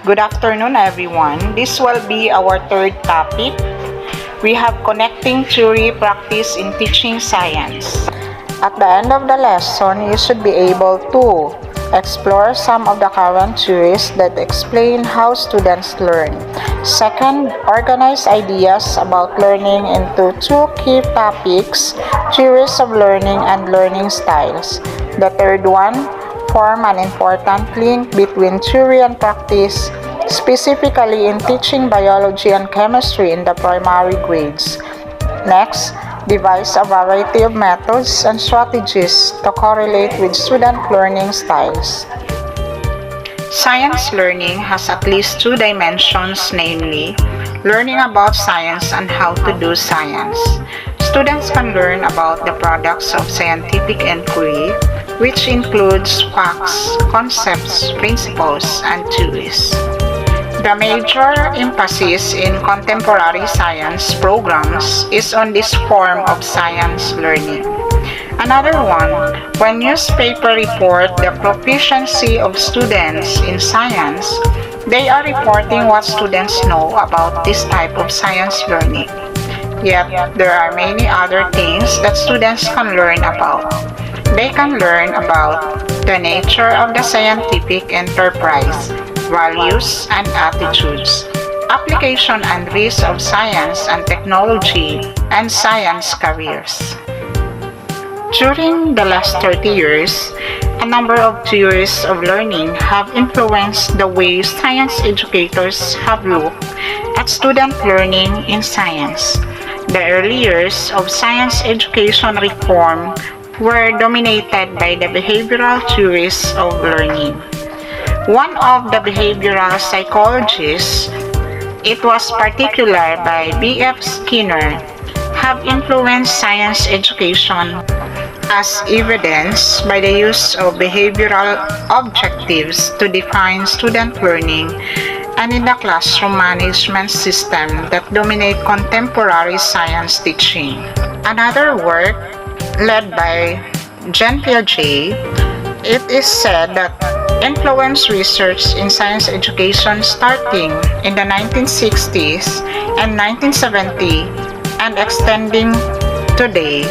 Good afternoon, everyone. This will be our third topic. We have connecting theory practice in teaching science. At the end of the lesson, you should be able to explore some of the current theories that explain how students learn. Second, organize ideas about learning into two key topics, theories of learning and learning styles. The third one, form an important link between theory and practice, specifically in teaching biology and chemistry in the primary grades. Next, devise a variety of methods and strategies to correlate with student learning styles. Science learning has at least two dimensions, namely, learning about science and how to do science. Students can learn about the products of scientific inquiry, which includes facts, concepts, principles, and theories. The major emphasis in contemporary science programs is on this form of science learning. Another one, when newspapers report the proficiency of students in science, they are reporting what students know about this type of science learning. Yet, there are many other things that students can learn about. They can learn about the nature of the scientific enterprise, values and attitudes, application and risks of science and technology, and science careers. During the last 30 years, a number of theories of learning have influenced the way science educators have looked at student learning in science. The early years of science education reform were dominated by the behavioral theories of learning. One of the behavioral psychologists, it was particular by B.F. Skinner, have influenced science education as evidenced by the use of behavioral objectives to define student learning and in the classroom management system that dominate contemporary science teaching. Another work led by Jean Piaget, it is said that influenced research in science education starting in the 1960s and 1970 and extending today.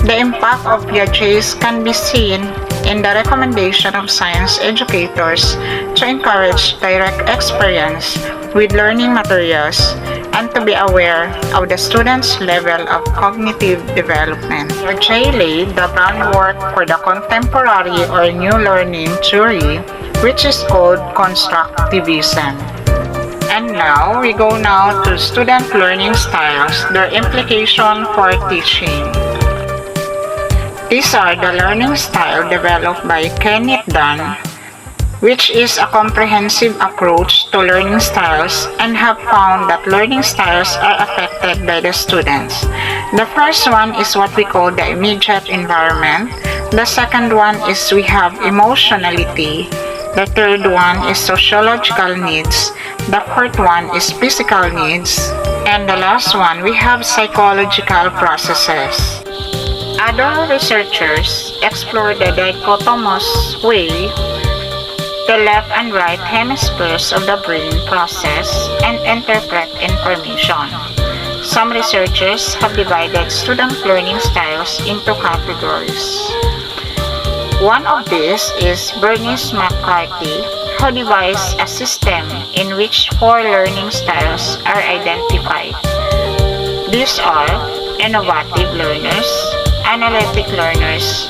The impact of Piaget's can be seen in the recommendation of science educators to encourage direct experience with learning materials and to be aware of the student's level of cognitive development. Piaget laid the groundwork for the contemporary or new learning theory, which is called constructivism. And now, we go now to student learning styles, their implication for teaching. These are the learning style developed by Kenneth Dunn, which is a comprehensive approach to learning styles and have found that learning styles are affected by the students. The first one is what we call the immediate environment. The second one is we have emotionality. The third one is sociological needs. The fourth one is physical needs. And the last one, we have psychological processes. Other researchers explore the dichotomous way the left and right hemispheres of the brain process and interpret information. Some researchers have divided student learning styles into categories. One of these is Bernice McCarthy, who devised a system in which 4 learning styles are identified. These are innovative learners, analytic learners,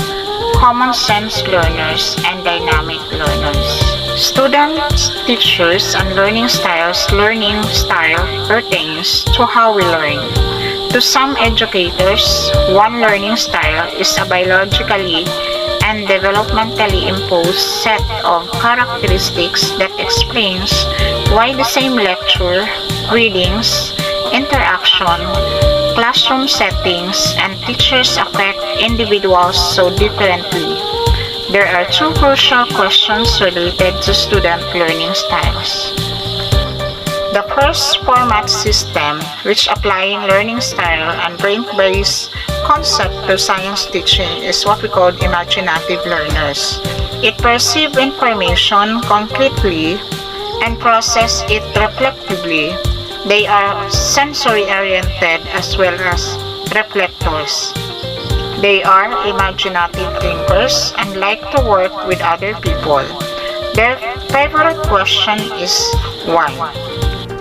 common sense learners, and dynamic learners. Students, teachers, and learning styles. Learning style pertains to how we learn. To some educators, one learning style is a biologically and developmentally imposed set of characteristics that explains why the same lecture, readings, interaction, classroom settings, and teachers affect individuals so differently. There are 2 crucial questions related to student learning styles. The first format system, which applying learning style and brain-based concept to science teaching, is what we call imaginative learners. It perceives information concretely and process it reflectively. They are sensory-oriented as well as reflectors. They are imaginative thinkers and like to work with other people. Their favorite question is why.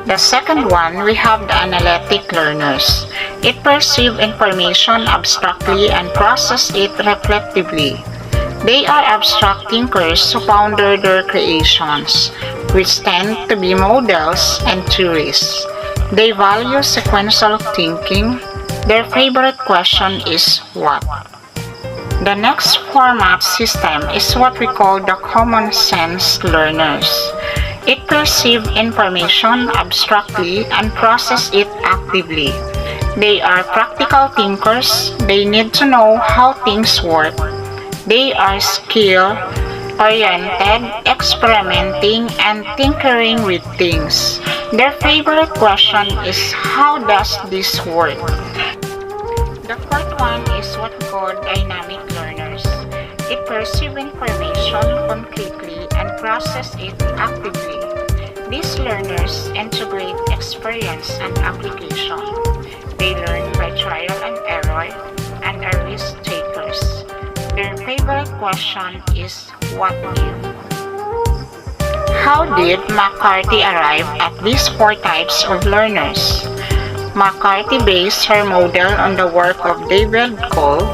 The second one, we have the analytic learners. It perceives information abstractly and processes it reflectively. They are abstract thinkers who ponder their creations, which tend to be models and theories. They value sequential thinking. Their favorite question is what. The next format system is what we call the common sense learners. It perceives information abstractly and processes it actively. They are practical thinkers. They need to know how things work. They are skill-oriented, experimenting, and tinkering with things. Their favorite question is, how does this work? The fourth one is what we call dynamic learners. It perceives information concretely and processes it actively. These learners integrate experience and application. They learn by trial and error and are risk takers. Their favorite question is, what if? How did McCarthy arrive at these four types of learners? McCarthy based her model on the work of David Cole,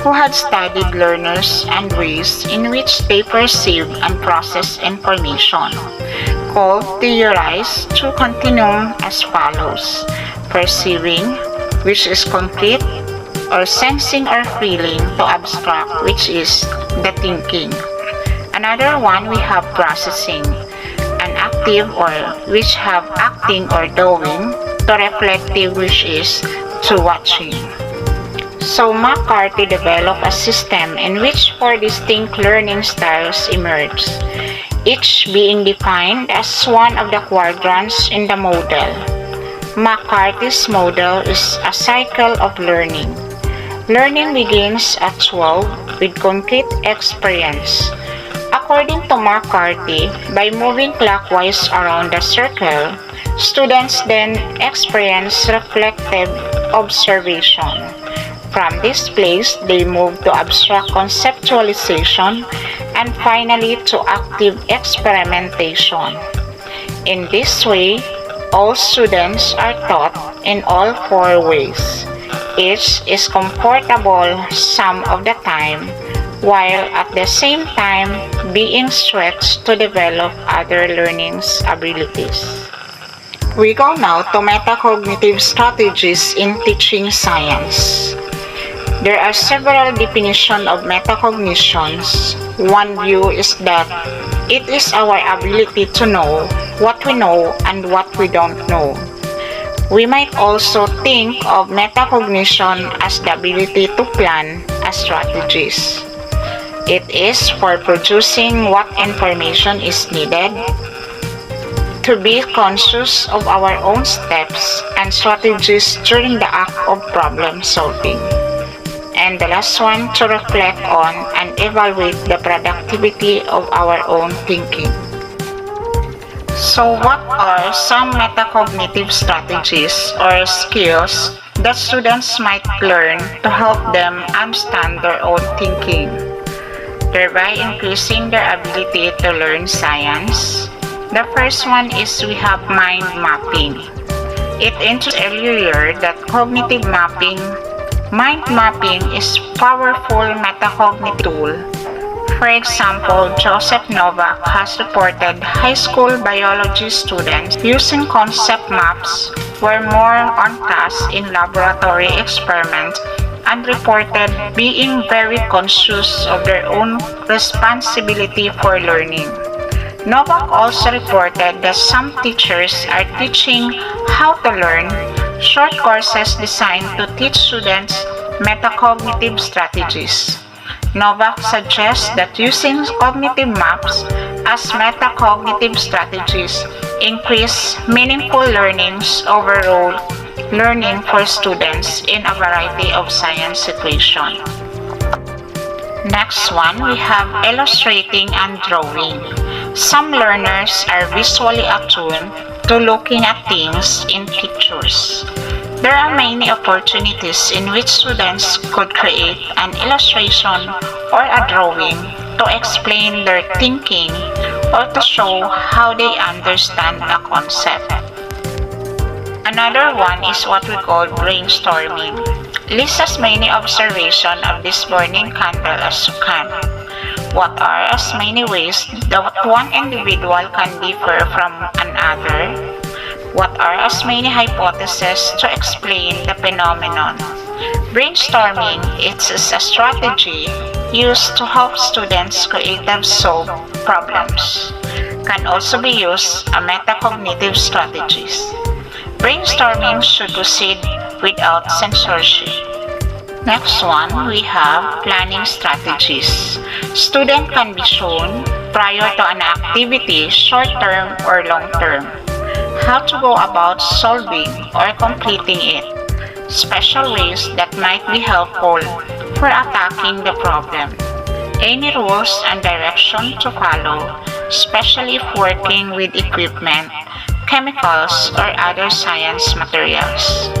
who had studied learners and ways in which they perceive and process information. Cole theorized two continuum as follows: perceiving, which is concrete, or sensing or feeling, to abstract, which is the thinking. Another one, we have processing, an active or which have acting or doing, to reflective, which is to watching. So McCarthy developed a system in which four distinct learning styles emerged, each being defined as one of the quadrants in the model. McCarthy's model is a cycle of learning. Learning begins at 12 with concrete experience. According to McCarthy, by moving clockwise around the circle, students then experience reflective observation. From this place, they move to abstract conceptualization and finally to active experimentation. In this way, all students are taught in all four ways. Each is comfortable some of the time, while at the same time being stretched to develop other learning abilities. We go now to metacognitive strategies in teaching science. There are several definitions of metacognitions. One view is that it is our ability to know what we know and what we don't know. We might also think of metacognition as the ability to plan as strategies. It is for producing what information is needed, to be conscious of our own steps and strategies during the act of problem solving. And the last one, to reflect on and evaluate the productivity of our own thinking. So what are some metacognitive strategies or skills that students might learn to help them understand their own thinking, thereby increasing their ability to learn science? The first one is we have mind mapping. It introduced earlier that cognitive mapping. Mind mapping is powerful metacognitive tool. For example, Joseph Novak has reported high school biology students using concept maps were more on task in laboratory experiments and reported being very conscious of their own responsibility for learning. Novak also reported that some teachers are teaching how to learn short courses designed to teach students metacognitive strategies. Novak suggests that using cognitive maps as metacognitive strategies increase meaningful learnings overall learning for students in a variety of science situations. Next one, we have illustrating and drawing. Some learners are visually attuned to looking at things in pictures. There are many opportunities in which students could create an illustration or a drawing to explain their thinking or to show how they understand a concept. Another one is what we call brainstorming. List as many observations of this burning candle as you can. What are as many ways that one individual can differ from another? What are as many hypotheses to explain the phenomenon? Brainstorming is a strategy used to help students creatively solve problems. Can also be used as metacognitive strategies. Brainstorming should proceed without censorship. Next one, we have planning strategies. Student can be shown prior to an activity, short-term or long-term, how to go about solving or completing it, special ways that might be helpful for attacking the problem, any rules and direction to follow, especially if working with equipment, chemicals, or other science materials.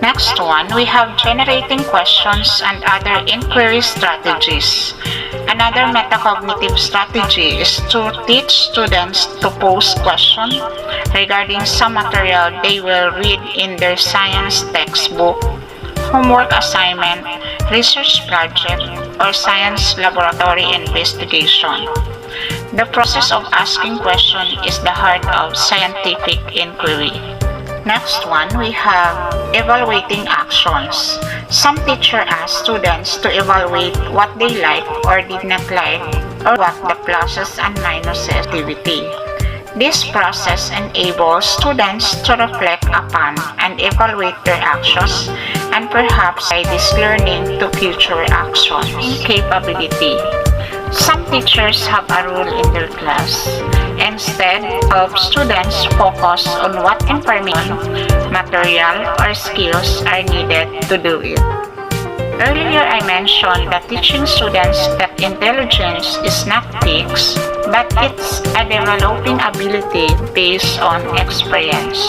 Next one, we have generating questions and other inquiry strategies. Another metacognitive strategy is to teach students to pose questions regarding some material they will read in their science textbook, homework assignment, research project, or science laboratory investigation. The process of asking questions is the heart of scientific inquiry. Next one, we have evaluating actions. Some teachers ask students to evaluate what they like or did not like, or what the pluses and minuses activity. This process enables students to reflect upon and evaluate their actions and perhaps guide this learning to future actions. Capability. Some teachers have a rule in their class. Instead of students focus on what information, material, or skills are needed to do it. Earlier I mentioned that teaching students that intelligence is not fixed, but it's a developing ability based on experience.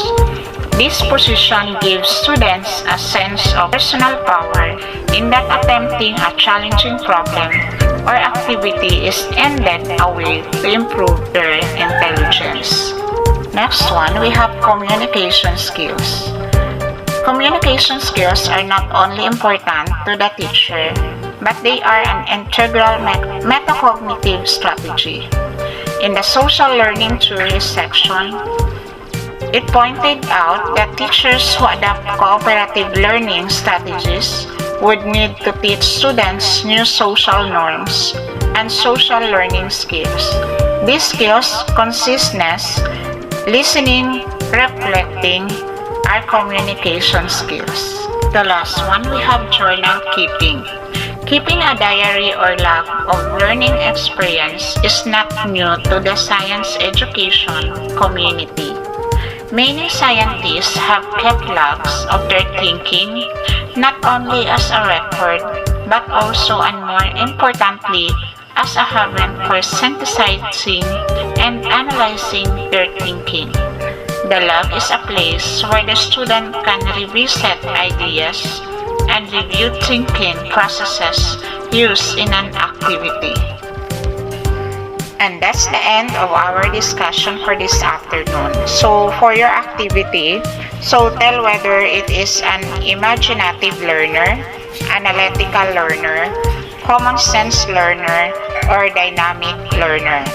This position gives students a sense of personal power in that attempting a challenging problem or activity is ended a way to improve their intelligence. Next one, we have communication skills. Communication skills are not only important to the teacher, but they are an integral metacognitive strategy. In the social learning theory section, it pointed out that teachers who adopt cooperative learning strategies would need to teach students new social norms and social learning skills. These skills consistness, listening, reflecting, are communication skills. The last one, we have journal keeping. Keeping a diary or log of learning experience is not new to the science education community. Many scientists have kept logs of their thinking, not only as a record, but also and more importantly, as a haven for synthesizing and analyzing their thinking. The lab is a place where the student can revisit ideas and review thinking processes used in an activity. And that's the end of our discussion for this afternoon. So for your activity, so tell whether it is an imaginative learner, analytical learner, common sense learner, or dynamic learner.